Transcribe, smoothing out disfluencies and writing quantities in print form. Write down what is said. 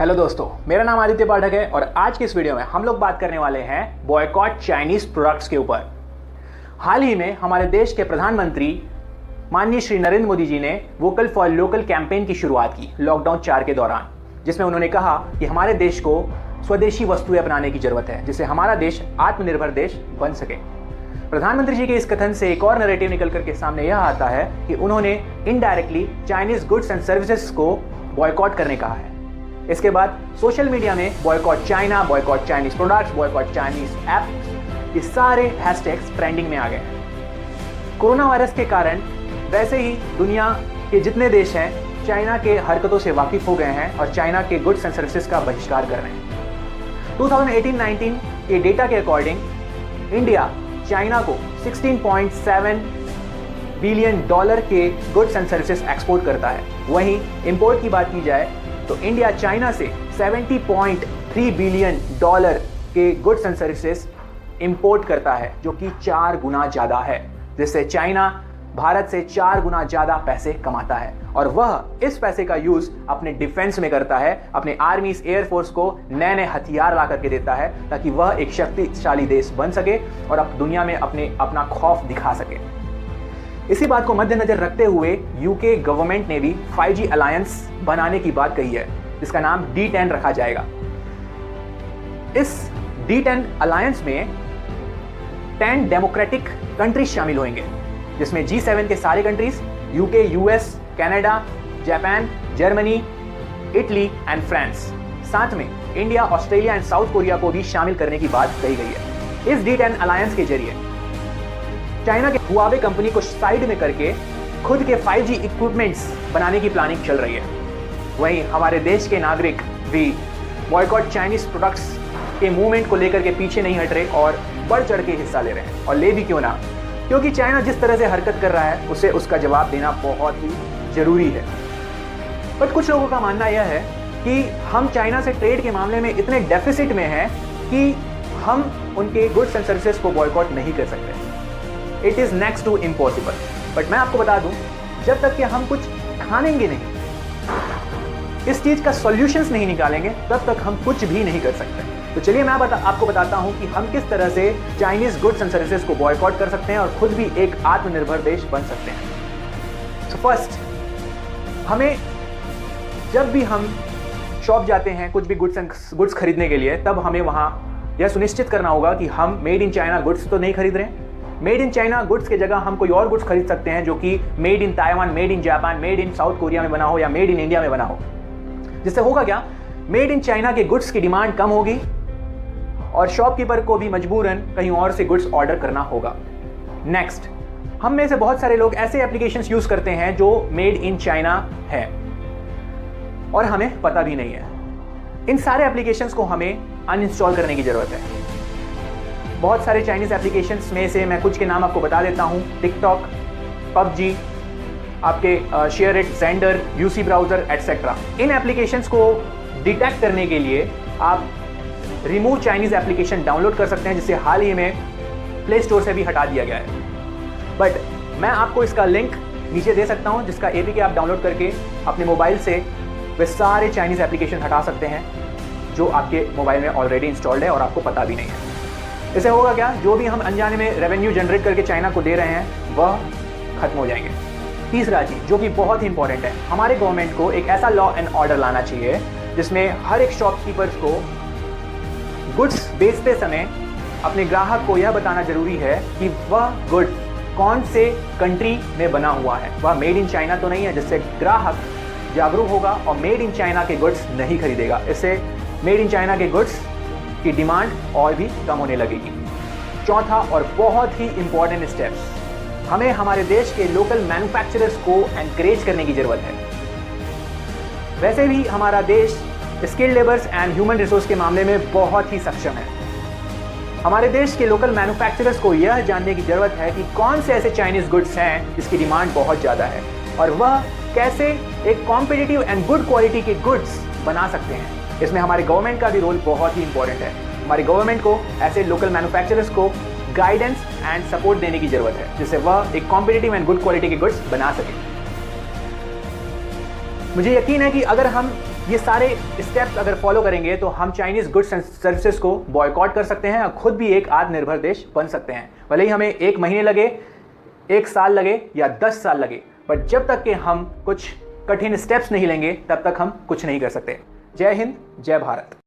Hello दोस्तों, मेरा नाम आदित्य पाठक है और आज की इस वीडियो में हम लोग बात करने वाले हैं बॉयकॉट चाइनीज प्रोडक्ट्स के ऊपर। हाल ही में हमारे देश के प्रधानमंत्री माननीय श्री नरेंद्र मोदी जी ने वोकल फॉर लोकल कैंपेन की शुरुआत की लॉकडाउन 4 के दौरान, जिसमें उन्होंने कहा कि हमारे देश को स्वदेशी वस्तुएं अपनाने की जरूरत है जिससे हमारा देश आत्मनिर्भर देश बन सके। प्रधानमंत्री जी के इस कथन से एक और नैरेटिव निकल करके सामने यह आता है कि उन्होंने indirectly Chinese goods and services को बॉयकॉट करने कहा है। इसके बाद सोशल मीडिया में boycott China, boycott Chinese products, boycott Chinese apps, ये सारे हैशटैग्स ट्रेंडिंग में आ गए हैं। कोरोना वायरस के कारण वैसे ही दुनिया के जितने देश हैं चाइना के हरकतों से वाकिफ हो गए हैं और चाइना के गुड्स एंड सर्विसेज का बहिष्कार कर रहे हैं। 2018-19 के डेटा के अकॉर्डिंग इंडिया चाइना को $16.7 बिलियन के गुड्स एंड सर्विसेज एक्सपोर्ट करता है। वहीं इंपोर्ट की बात की जाए तो इंडिया चाइना से $70.3 बिलियन के गुड्स एंड सर्विसेज इंपोर्ट करता है, जो कि 4 गुना ज्यादा है, जिससे चाइना भारत से 4 गुना ज्यादा पैसे कमाता है और वह इस पैसे का यूज अपने डिफेंस में करता है, अपने आर्मी एयरफोर्स को नए नए हथियार ला करके देता है ताकि वह एक शक्तिशाली देश बन सके और अब दुनिया में अपना खौफ दिखा सके। इसी बात को मद्देनजर रखते हुए यूके गवर्नमेंट ने भी 5G अलायंस बनाने की बात कही है, जिसका नाम D10 रखा जाएगा। इस D10 अलायंस में 10 डेमोक्रेटिक कंट्रीज शामिल होंगे, जिसमें G7 के सारे countries, UK, US, Canada, Japan, Germany, Italy and France, साथ में India, Australia and south Korea को भी शामिल करने की बात कही गई है। इस D10 अलायंस के जरिए चाइना के हुआवे कंपनी को साइड में करके खुद के 5G इक्विपमेंट्स बनाने की प्लानिंग चल रही है। वहीं हमारे देश के नागरिक भी बॉयकॉट चाइनीज प्रोडक्ट्स के मूवमेंट को लेकर के पीछे नहीं हट रहे और बढ़ चढ़ के हिस्सा ले रहे हैं। और ले भी क्यों ना, क्योंकि चाइना जिस तरह से हरकत कर रहा है उसे उसका जवाब देना बहुत ही जरूरी है। बट कुछ लोगों का मानना यह है कि हम चाइना से ट्रेड के मामले में इतने डेफिसिट में हैं कि हम उनके गुड्स एंड सर्विसेज को बॉयकॉट नहीं कर सकते। It is next to impossible. But मैं आपको बता दूं, जब तक कि हम कुछ ठानेंगे नहीं, इस चीज का सॉल्यूशंस नहीं निकालेंगे, तब तक हम कुछ भी नहीं कर सकते। तो चलिए मैं आपको बताता हूं कि हम किस तरह से चाइनीज गुड्स एंड सर्विसेज को बॉयकॉट कर सकते हैं और खुद भी एक आत्मनिर्भर देश बन सकते हैं। सो फर्स्ट, हमें जब भी हम शॉप जाते हैं कुछ भी गुड्स खरीदने के लिए, तब हमें वहां यह सुनिश्चित करना होगा कि हम मेड इन चाइना गुड्स तो नहीं खरीद रहे हैं। मेड इन चाइना गुड्स के जगह हम कोई और गुड्स खरीद सकते हैं जो कि made in Taiwan, made in Japan, made in south Korea में बना हो या मेड इन इंडिया में बना हो। जिससे होगा क्या, मेड इन चाइना के गुड्स की डिमांड कम होगी और शॉपकीपर को भी मजबूरन कहीं और से गुड्स ऑर्डर करना होगा। नेक्स्ट, हम में से बहुत सारे लोग ऐसे एप्लीकेशंस यूज करते हैं जो मेड इन चाइना है और हमें पता भी नहीं है। इन सारे एप्लीकेशंस को हमें अनइंस्टॉल करने की जरूरत है। बहुत सारे चाइनीज एप्लीकेशंस में से मैं कुछ के नाम आपको बता देता हूं: टिकटॉक, पबजी, आपके share it, gender, UC browser etcetera. In applications को डिटेक्ट करने के लिए आप रिमूव चाइनीज एप्लीकेशन डाउनलोड कर सकते हैं, जिसे हाल ही में प्ले स्टोर से भी हटा दिया गया है। बट मैं आपको इसका लिंक नीचे दे सकता हूं, जिसका एपीके आप डाउनलोड करके अपने मोबाइल से वे सारे चाइनीज एप्लीकेशन हटा सकते हैं जो आपके मोबाइल में ऑलरेडी इंस्टॉल्ड है और आपको पता भी नहीं है। इससे होगा क्या, जो भी हम अनजाने में रेवेन्यू जनरेट करके चाइना को दे रहे हैं वह खत्म हो जाएंगे। तीसरा चीज जो कि बहुत ही इंपॉर्टेंट है, हमारे गवर्नमेंट को एक ऐसा लॉ एंड ऑर्डर लाना चाहिए जिसमें हर एक शॉपकीपर्स को गुड्स बेचते समय अपने ग्राहक को यह बताना जरूरी है कि वह गुड कौन से कंट्री में बना हुआ है, वह मेड इन चाइना तो नहीं है, जिससे ग्राहक जागरूक होगा और मेड इन चाइना के गुड्स नहीं खरीदेगा। इससे मेड इन चाइना के गुड्स की डिमांड और भी कम होने लगेगी। चौथा और बहुत ही इंपॉर्टेंट स्टेप्स, हमें हमारे देश के लोकल मैन्युफैक्चरर्स को एनकरेज करने की जरूरत है। वैसे भी हमारा देश skilled labours and human resource के मामले में बहुत ही सक्षम है। हमारे देश के लोकल मैन्युफैक्चरर्स को यह जानने की जरूरत है कि कौन से ऐसे चाइनीज गुड्स हैं जिसकी डिमांड बहुत ज़्यादा है और वह कैसे एक कॉम्पिटिटिव एंड गुड क्वालिटी के गुड्स बना सकते हैं। इसमें हमारे गवर्नमेंट का भी रोल बहुत ही इंपॉर्टेंट है। हमारी गवर्नमेंट को ऐसे लोकल मैन्युफैक्चरर्स को गाइडेंस एंड सपोर्ट देने की जरूरत है, जिससे वह एक कॉम्पिटिटिव एंड गुड क्वालिटी के गुड्स बना सके। मुझे यकीन है कि अगर हम ये सारे स्टेप्स अगर फॉलो करेंगे तो हम चाइनीज गुड्स एंड सर्विसेज को बॉयकॉट कर सकते हैं और खुद भी एक आत्मनिर्भर देश बन सकते हैं। भले ही हमें 1 महीने लगे, 1 साल लगे या 10 साल लगे, बट जब तक कि हम कुछ कठिन स्टेप्स नहीं लेंगे तब तक हम कुछ नहीं कर सकते। जय हिंद, जय भारत।